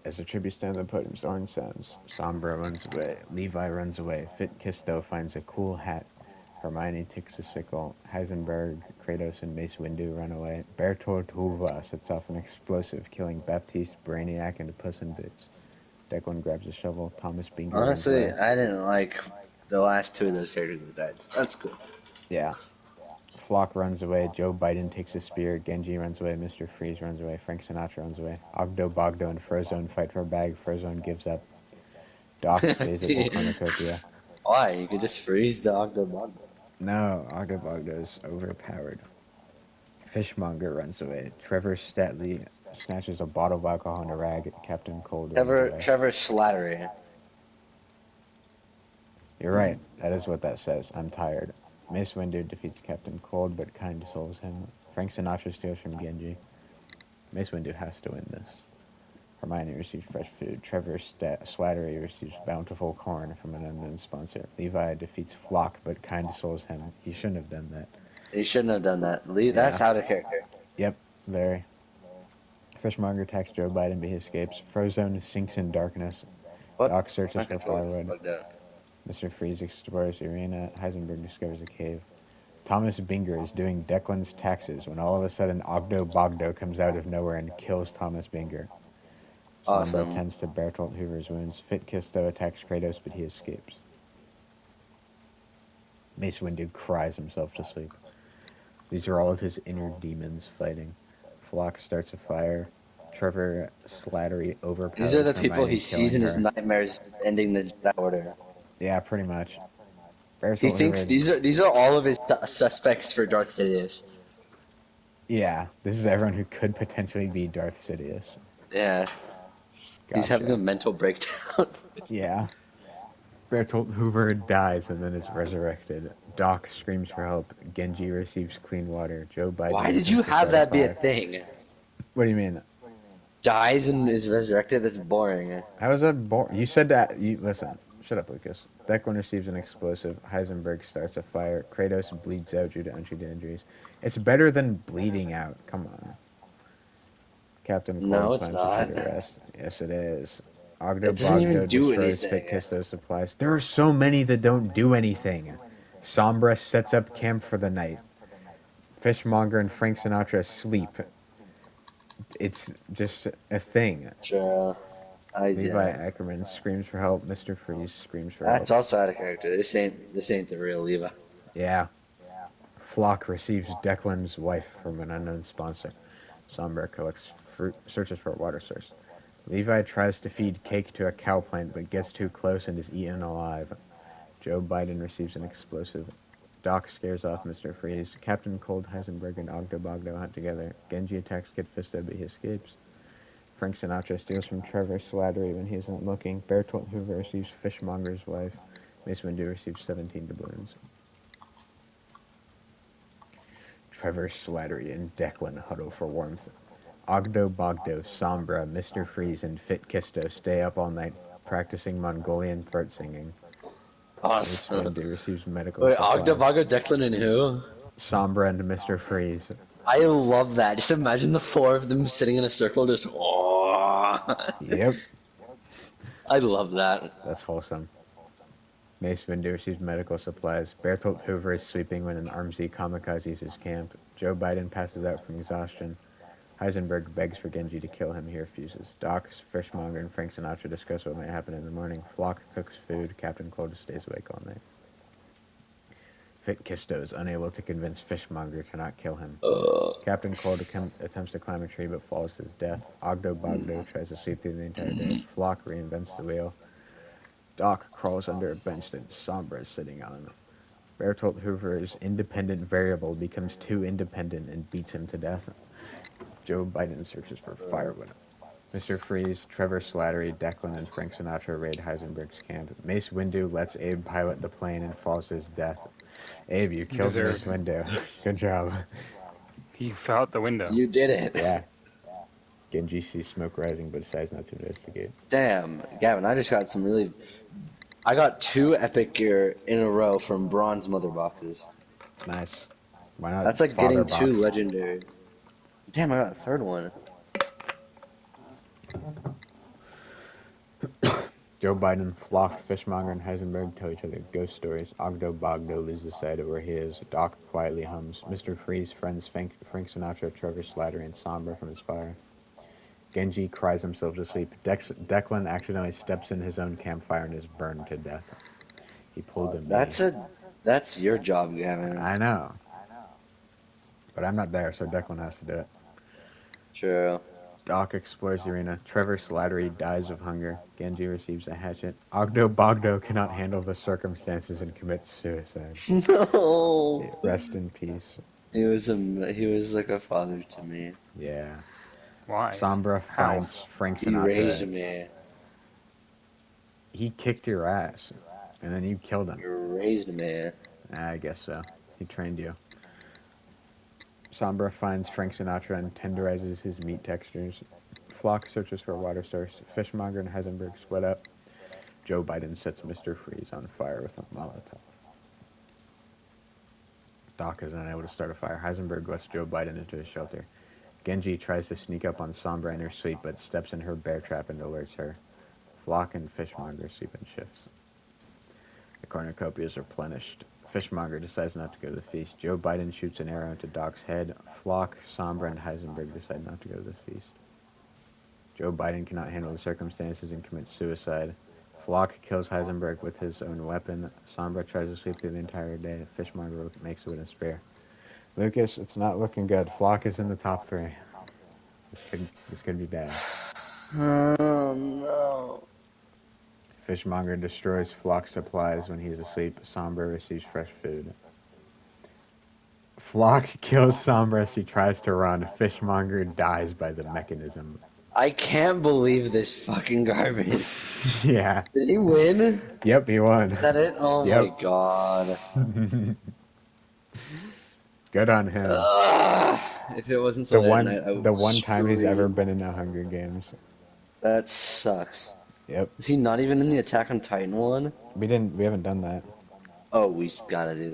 As the tribute stand on the podium's orange sounds, Sombra runs away. Levi runs away. Fit Kisto finds a cool hat. Hermione takes a sickle. Heisenberg, Kratos, and Mace Windu run away. Bertolt Hoover sets off an explosive, killing Baptiste, Brainiac, and Puss in Boots. Declan grabs a shovel. Thomas Binger runs Honestly, away. I didn't like the last two of those characters that died. So that's cool. Yeah. Flock runs away. Joe Biden takes a spear. Genji runs away. Mr. Freeze runs away. Frank Sinatra runs away. Ogdo, Bogdo, and Frozone fight for a bag. Frozone gives up. Doc stays at Volcarnocopia. Why? You could just freeze the Octobot. No, Ogdo Bogdo is overpowered. Fishmonger runs away. Trevor Statley snatches a bottle of alcohol and a rag. Captain Cold runs away. Trevor Slattery. You're right. That is what that says. I'm tired. Mace Windu defeats Captain Cold, but kind souls him. Frank Sinatra steals from Genji. Mace Windu has to win this. Hermione receives fresh food. Trevor Slattery receives bountiful corn from an unknown sponsor. Levi defeats Flock, but kind souls him. He shouldn't have done that. He shouldn't have done that. That's Yeah. out of character. Yep, very. Fishmonger attacks Joe Biden, but he escapes. Frozone sinks in darkness. What? Doc searches My for controller's firewood. bugged out. Mr. Freeze explores the arena. Heisenberg discovers a cave. Thomas Binger is doing Declan's taxes when all of a sudden Ogdo Bogdo comes out of nowhere and kills Thomas Binger. Sombra Awesome. tends to Bertolt Hoover's wounds. Fit Kisto attacks Kratos, but he escapes. Mace Windu cries himself to sleep. These are all of his inner demons fighting. Flock starts a fire. Trevor Slattery overpowers These are the Hermione, people he sees in his her. nightmares ending the Jedi Order. Yeah, pretty much. He Bertolt thinks Hoover. these are all of his suspects for Darth Sidious. Yeah, this is everyone who could potentially be Darth Sidious. Yeah. He's having a mental breakdown. Yeah. Bertolt Hoover dies and then is resurrected. Doc screams for help. Genji receives clean water. Joe Biden. Why did you have that be a thing? What do you mean? Dies and is resurrected? That's boring. How is that boring? You said that. You listen. Shut up, Lucas. Declan receives an explosive. Heisenberg starts a fire. Kratos bleeds out due to untreated injuries. It's better than bleeding out. Come on. Captain Cold it's plans not. to shoot a rest. Yes, it is. Ogdo It doesn't even Bogdo do destroys anything. Fit Kisto's supplies. There are so many that don't do anything. Sombra sets up camp for the night. Fishmonger and Frank Sinatra sleep. It's just a thing. Sure. Levi Ackerman screams for help. Mr. Freeze screams for help. That's also out of character. This ain't the real Levi. Yeah. Flock receives Declan's wife from an unknown sponsor. Sombra collects fruit, searches for a water source. Levi tries to feed cake to a cow plant, but gets too close and is eaten alive. Joe Biden receives an explosive. Doc scares off Mr. Freeze. Captain Cold, Heisenberg, and Ogdo Bogdo hunt together. Genji attacks Kid Fisto, but he escapes. Frank Sinatra steals from Trevor Slattery when he isn't looking. Bertolt Hoover receives Fishmonger's wife. Mace Windu receives 17 doubloons. Trevor Slattery and Declan huddle for warmth. Ogdo Bogdo, Sombra, Mr. Freeze, and Fit Kisto stay up all night practicing Mongolian throat singing. Awesome. Mace Windu receives medical Wait, supplies. Ogdevago, Declan, and who? Sombra and Mr. Freeze. I love that. Just imagine the four of them sitting in a circle, just. Yep. I love that. That's wholesome. Mace Windu receives medical supplies. Bertolt Hoover is sleeping when an Armsy kamikazes his camp. Joe Biden passes out from exhaustion. Heisenberg begs for Genji to kill him. He refuses. Doc, Fishmonger, and Frank Sinatra discuss what might happen in the morning. Flock cooks food. Captain Cold stays awake all night. Fit Kisto is unable to convince Fishmonger to not kill him. Captain Cold attempts to climb a tree but falls to his death. Ogdo Bogdo tries to sleep through the entire day. Flock reinvents the wheel. Doc crawls under a bench that Sombra is sitting on. Bertolt Hoover's independent variable becomes too independent and beats him to death. Joe Biden searches for firewood. Mr. Freeze, Trevor Slattery, Declan, and Frank Sinatra raid Heisenberg's camp. Mace Windu lets Abe pilot the plane and falls to his death. Abe, you killed Mace Windu. Good job. He fell out the window. You did it. Yeah. Genji sees smoke rising but decides not to investigate. Damn, Gavin, I just got some really. I got 2 epic gear in a row from bronze mother boxes. Nice. Why not? That's like getting box? 2 legendary. Damn, I got a 3rd one. Joe Biden, Flock, Fishmonger, and Heisenberg tell each other ghost stories. Ogdo Bogdo loses sight of where he is. Doc quietly hums. Mr. Freeze friends Frank Sinatra, Trevor Slattery, and Sombra from his fire. Genji cries himself to sleep. Declan accidentally steps in his own campfire and is burned to death. He pulled a me. That's your job, Gavin. I know. But I'm not there, so Declan has to do it. True. Doc explores the arena. Trevor Slattery dies of hunger. Genji receives a hatchet. Ogdo Bogdo cannot handle the circumstances and commits suicide. No. Rest in peace. He was like a father to me. Yeah. Why? Sombra How? finds Frank He raised Sinatra. me. He kicked your ass, and then you killed him. He raised me. I guess so. He trained you. Sombra finds Frank Sinatra and tenderizes his meat textures. Flock searches for a water source. Fishmonger and Heisenberg split up. Joe Biden sets Mr. Freeze on fire with a Molotov. Doc is unable to start a fire. Heisenberg lets Joe Biden into his shelter. Genji tries to sneak up on Sombra in her sleep, but steps in her bear trap and alerts her. Flock and Fishmonger sleep in shifts. The cornucopia is replenished. Fishmonger decides not to go to the feast. Joe Biden shoots an arrow into Doc's head. Flock, Sombra, and Heisenberg decide not to go to the feast. Joe Biden cannot handle the circumstances and commits suicide. Flock kills Heisenberg with his own weapon. Sombra tries to sleep through the entire day. Fishmonger makes it with a spear. Lucas, it's not looking good. Flock is in the top 3. This could be bad. Oh no. Fishmonger destroys Flock's supplies when he is asleep. Sombra receives fresh food. Flock kills Sombra as she tries to run. Fishmonger dies by the mechanism. I can't believe this fucking garbage. Yeah. Did he win? Yep, he won. Is that it? Oh Yep. my god. Good on him. If it wasn't so late at night, I would the one time he's ever scream. been in a Hunger Games. That sucks. Yep. Is he not even in the Attack on Titan one? We haven't done that. Oh, we gotta do